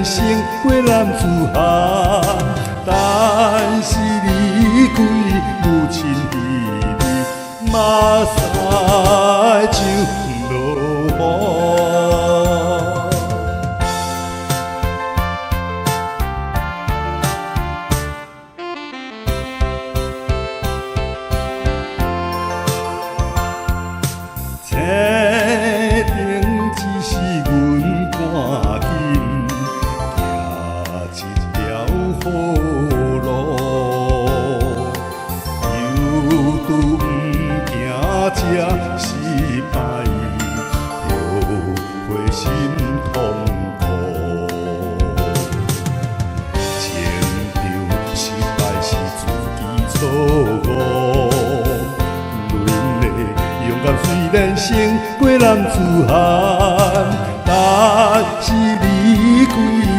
咱成过男子汉，但是离开母亲彼日，马赛像落雨。青灯只是阮赶紧行一条好路，犹拄不行这失败，就会心痛苦。前场失败是自己错误。虽然成过男子汉，但是离开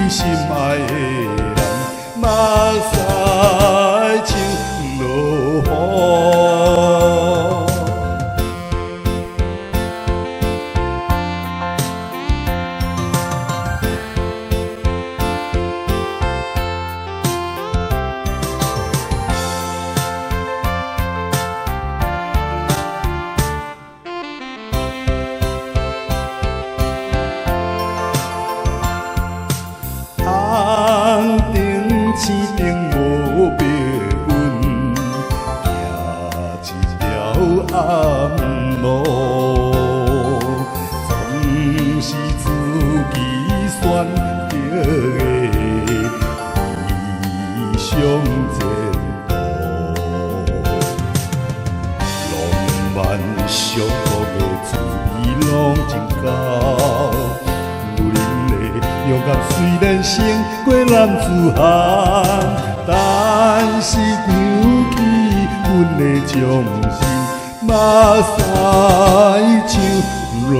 心爱的人，目屎像落雨。红灯青灯无白阮，行一条暗路，总是自己选择的理想前途。浪漫幸福的滋味拢真够。勇敢虽然成过男子汉，但是丢弃阮的忠心，目屎像落